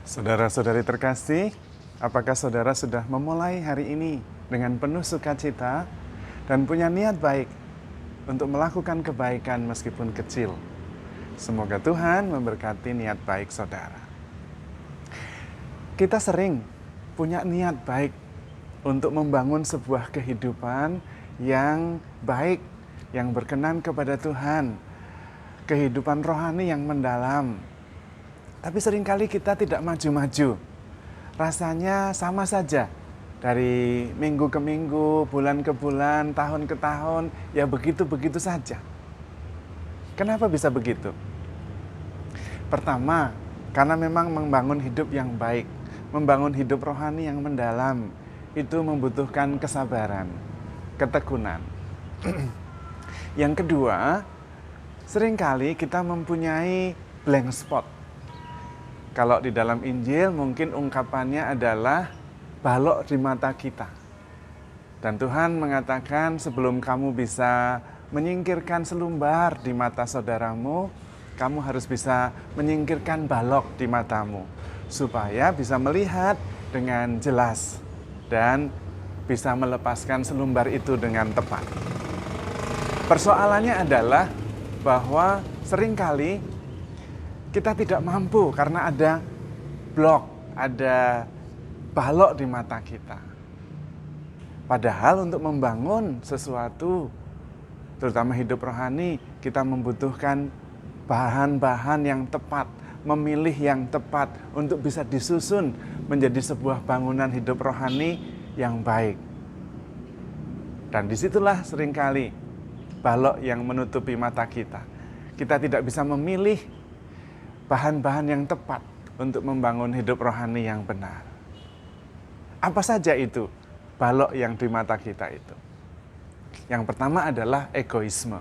Saudara-saudari terkasih, apakah saudara sudah memulai hari ini dengan penuh sukacita dan punya niat baik untuk melakukan kebaikan meskipun kecil? Semoga Tuhan memberkati niat baik saudara. Kita sering punya niat baik untuk membangun sebuah kehidupan yang baik, yang berkenan kepada Tuhan, kehidupan rohani yang mendalam. Tapi seringkali kita tidak maju-maju. Rasanya sama saja. Dari minggu ke minggu, bulan ke bulan, tahun ke tahun, ya begitu-begitu saja. Kenapa bisa begitu? Pertama, karena memang membangun hidup yang baik, membangun hidup rohani yang mendalam, itu membutuhkan kesabaran, ketekunan. Yang kedua, seringkali kita mempunyai blank spot. Kalau di dalam Injil mungkin ungkapannya adalah balok di mata kita. Dan Tuhan mengatakan sebelum kamu bisa menyingkirkan selumbar di mata saudaramu, kamu harus bisa menyingkirkan balok di matamu. Supaya bisa melihat dengan jelas dan bisa melepaskan selumbar itu dengan tepat. Persoalannya adalah bahwa seringkali kita tidak mampu karena ada blok, ada balok di mata kita. Padahal untuk membangun sesuatu, terutama hidup rohani, kita membutuhkan bahan-bahan yang tepat, memilih yang tepat untuk bisa disusun menjadi sebuah bangunan hidup rohani yang baik. Dan disitulah seringkali balok yang menutupi mata kita. Kita tidak bisa memilih bahan-bahan yang tepat untuk membangun hidup rohani yang benar. Apa saja itu balok yang di mata kita itu? Yang pertama adalah egoisme.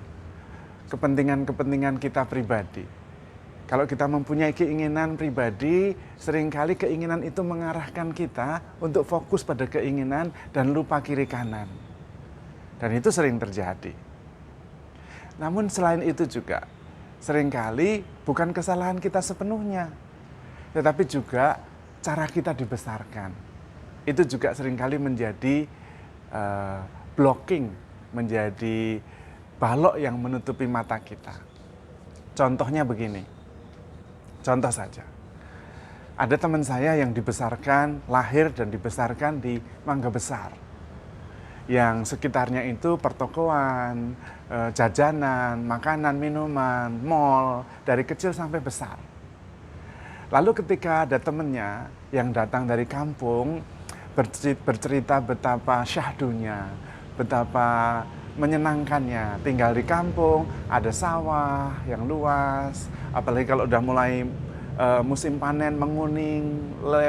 Kepentingan-kepentingan kita pribadi. Kalau kita mempunyai keinginan pribadi, seringkali keinginan itu mengarahkan kita untuk fokus pada keinginan dan lupa kiri kanan. Dan itu sering terjadi. Namun selain itu juga, seringkali bukan kesalahan kita sepenuhnya, tetapi juga cara kita dibesarkan. Itu juga seringkali menjadi blocking, menjadi balok yang menutupi mata kita. Contohnya begini, contoh saja. Ada teman saya yang dibesarkan, lahir dan dibesarkan di Mangga Besar. Yang sekitarnya itu pertokoan, jajanan, makanan, minuman, mall, dari kecil sampai besar. Lalu ketika ada temennya yang datang dari kampung, bercerita betapa syahdunya, betapa menyenangkannya. Tinggal di kampung, ada sawah yang luas, apalagi kalau udah mulai musim panen menguning,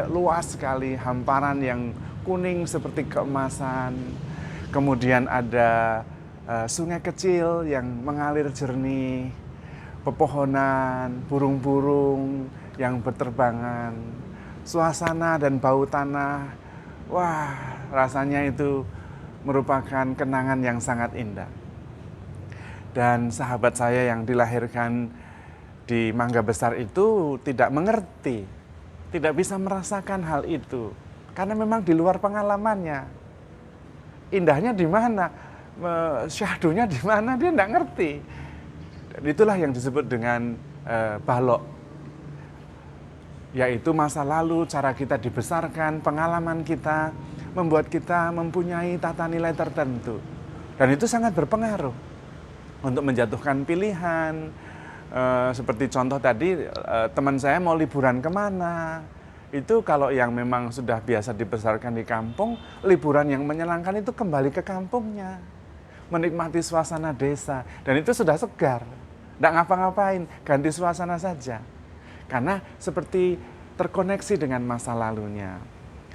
luas sekali, hamparan yang kuning seperti keemasan. Kemudian ada sungai kecil yang mengalir jernih, pepohonan, burung-burung yang berterbangan, suasana dan bau tanah, wah rasanya itu merupakan kenangan yang sangat indah. Dan sahabat saya yang dilahirkan di Mangga Besar itu tidak mengerti, tidak bisa merasakan hal itu, karena memang di luar pengalamannya. Indahnya di mana, syahdunya di mana, dia tidak ngerti. Dan itulah yang disebut dengan balok, yaitu masa lalu, cara kita dibesarkan, pengalaman kita, membuat kita mempunyai tata nilai tertentu. Dan itu sangat berpengaruh untuk menjatuhkan pilihan. Seperti contoh tadi, teman saya mau liburan kemana. Itu kalau yang memang sudah biasa dibesarkan di kampung, liburan yang menyenangkan itu kembali ke kampungnya. Menikmati suasana desa. Dan itu sudah segar. Tidak ngapa-ngapain, ganti suasana saja. Karena seperti terkoneksi dengan masa lalunya.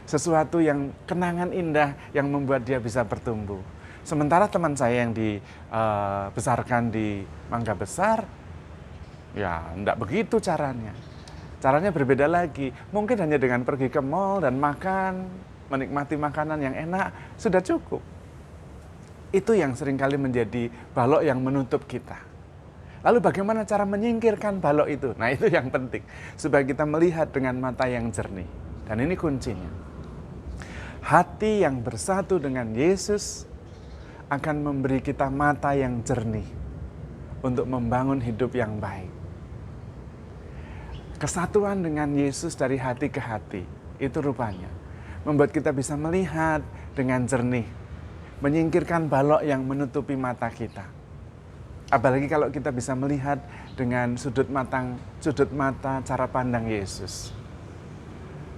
Sesuatu yang kenangan indah yang membuat dia bisa bertumbuh. Sementara teman saya yang dibesarkan di Mangga Besar, ya tidak begitu caranya. Caranya berbeda lagi, mungkin hanya dengan pergi ke mall dan makan, menikmati makanan yang enak, sudah cukup. Itu yang seringkali menjadi balok yang menutup kita. Lalu bagaimana cara menyingkirkan balok itu? Nah, itu yang penting. Supaya kita melihat dengan mata yang jernih. Dan ini kuncinya. Hati yang bersatu dengan Yesus akan memberi kita mata yang jernih untuk membangun hidup yang baik. Kesatuan dengan Yesus dari hati ke hati, itu rupanya membuat kita bisa melihat dengan jernih, menyingkirkan balok yang menutupi mata kita. Apalagi kalau kita bisa melihat dengan sudut mata cara pandang Yesus.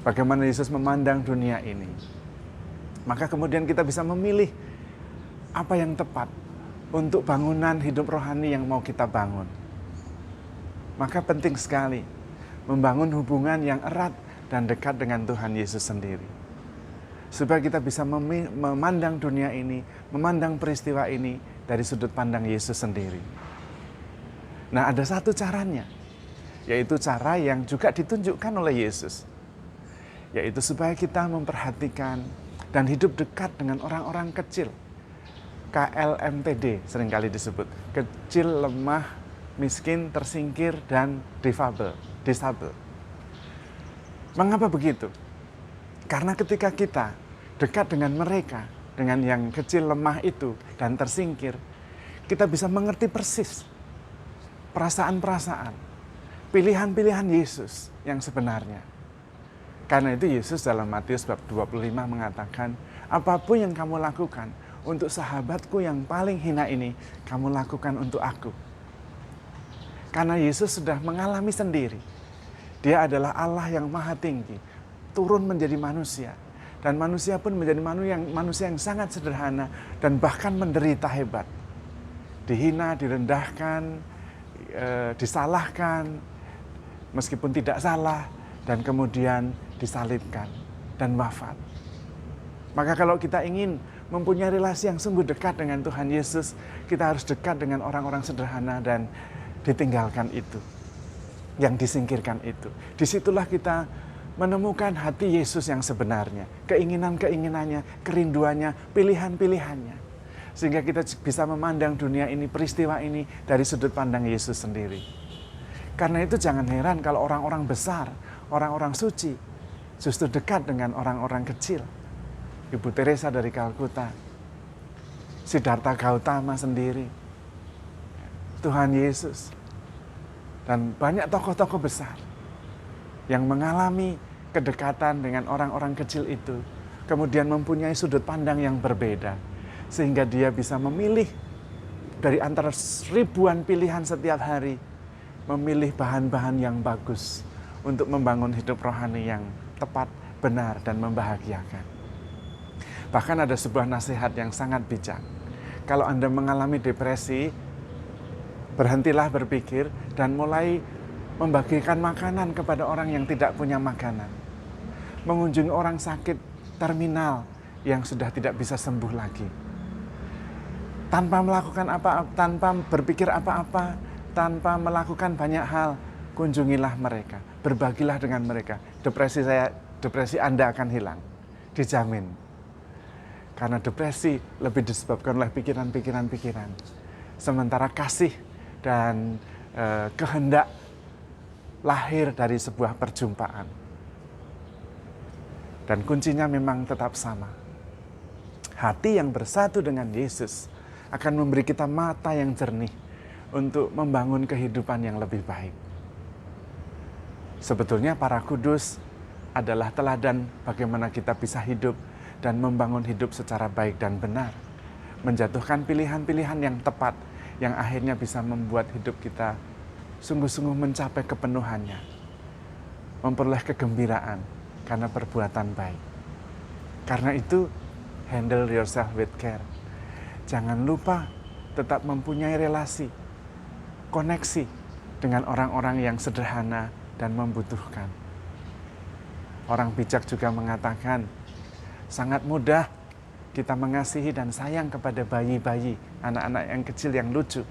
Bagaimana Yesus memandang dunia ini. Maka kemudian kita bisa memilih apa yang tepat untuk bangunan hidup rohani yang mau kita bangun. Maka penting sekali membangun hubungan yang erat dan dekat dengan Tuhan Yesus sendiri. Supaya kita bisa memandang dunia ini, memandang peristiwa ini dari sudut pandang Yesus sendiri. Nah, ada satu caranya, yaitu cara yang juga ditunjukkan oleh Yesus. Yaitu supaya kita memperhatikan dan hidup dekat dengan orang-orang kecil. KLMTD seringkali disebut. Kecil, lemah, miskin, tersingkir, dan disabel. Mengapa begitu? Karena ketika kita dekat dengan mereka, dengan yang kecil, lemah itu, dan tersingkir, kita bisa mengerti persis perasaan-perasaan, pilihan-pilihan Yesus yang sebenarnya. Karena itu Yesus dalam Matius bab 25 mengatakan, apapun yang kamu lakukan untuk sahabatku yang paling hina ini, kamu lakukan untuk aku. Karena Yesus sudah mengalami sendiri. Dia adalah Allah yang maha tinggi, turun menjadi manusia. Dan manusia pun menjadi manusia yang sangat sederhana dan bahkan menderita hebat. Dihina, direndahkan, disalahkan, meskipun tidak salah, dan kemudian disalibkan dan wafat. Maka kalau kita ingin mempunyai relasi yang sungguh dekat dengan Tuhan Yesus, kita harus dekat dengan orang-orang sederhana dan ditinggalkan itu, yang disingkirkan itu. Disitulah kita menemukan hati Yesus yang sebenarnya, keinginan-keinginannya, kerinduannya, pilihan-pilihannya. Sehingga kita bisa memandang dunia ini, peristiwa ini dari sudut pandang Yesus sendiri. Karena itu jangan heran kalau orang-orang besar, orang-orang suci, justru dekat dengan orang-orang kecil. Ibu Teresa dari Kalkuta, Siddhartha Gautama sendiri, Tuhan Yesus, dan banyak tokoh-tokoh besar yang mengalami kedekatan dengan orang-orang kecil itu, kemudian mempunyai sudut pandang yang berbeda, sehingga dia bisa memilih dari antara ribuan pilihan setiap hari, memilih bahan-bahan yang bagus untuk membangun hidup rohani yang tepat, benar, dan membahagiakan. Bahkan ada sebuah nasihat yang sangat bijak. Kalau Anda mengalami depresi, berhentilah berpikir dan mulai membagikan makanan kepada orang yang tidak punya makanan. Mengunjungi orang sakit terminal yang sudah tidak bisa sembuh lagi. Tanpa melakukan apa-apa, tanpa berpikir apa-apa, tanpa melakukan banyak hal, kunjungilah mereka, berbagilah dengan mereka. Depresi Anda akan hilang, dijamin. Karena depresi lebih disebabkan oleh pikiran-pikiran. Sementara kasih dan kehendak lahir dari sebuah perjumpaan. Dan kuncinya memang tetap sama. Hati yang bersatu dengan Yesus akan memberi kita mata yang jernih untuk membangun kehidupan yang lebih baik. Sebetulnya para kudus adalah teladan bagaimana kita bisa hidup dan membangun hidup secara baik dan benar. Menjatuhkan pilihan-pilihan yang tepat yang akhirnya bisa membuat hidup kita sungguh-sungguh mencapai kepenuhannya, memperoleh kegembiraan karena perbuatan baik. Karena itu, handle yourself with care. Jangan lupa tetap mempunyai relasi, koneksi dengan orang-orang yang sederhana dan membutuhkan. Orang bijak juga mengatakan, sangat mudah kita mengasihi dan sayang kepada bayi-bayi, anak-anak yang kecil yang lucu.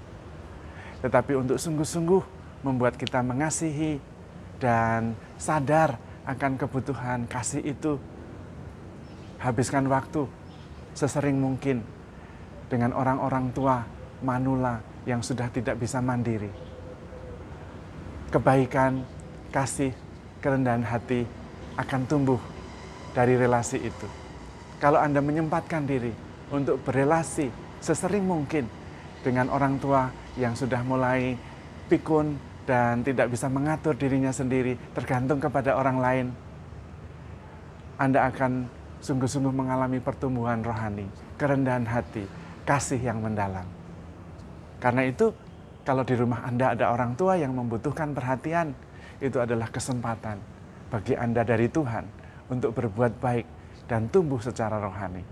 Tetapi untuk sungguh-sungguh membuat kita mengasihi dan sadar akan kebutuhan kasih itu, habiskan waktu sesering mungkin dengan orang-orang tua manula yang sudah tidak bisa mandiri. kebaikan, kasih, kerendahan hati akan tumbuh dari relasi itu. Kalau Anda menyempatkan diri untuk berelasi sesering mungkin dengan orang tua yang sudah mulai pikun dan tidak bisa mengatur dirinya sendiri, tergantung kepada orang lain, Anda akan sungguh-sungguh mengalami pertumbuhan rohani, kerendahan hati, kasih yang mendalam. Karena itu, kalau di rumah Anda ada orang tua yang membutuhkan perhatian, itu adalah kesempatan bagi Anda dari Tuhan untuk berbuat baik dan tumbuh secara rohani.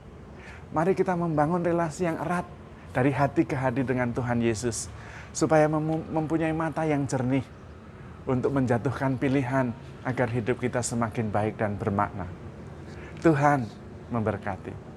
Mari kita membangun relasi yang erat dari hati ke hati dengan Tuhan Yesus, supaya mempunyai mata yang jernih untuk menjatuhkan pilihan agar hidup kita semakin baik dan bermakna. Tuhan memberkati.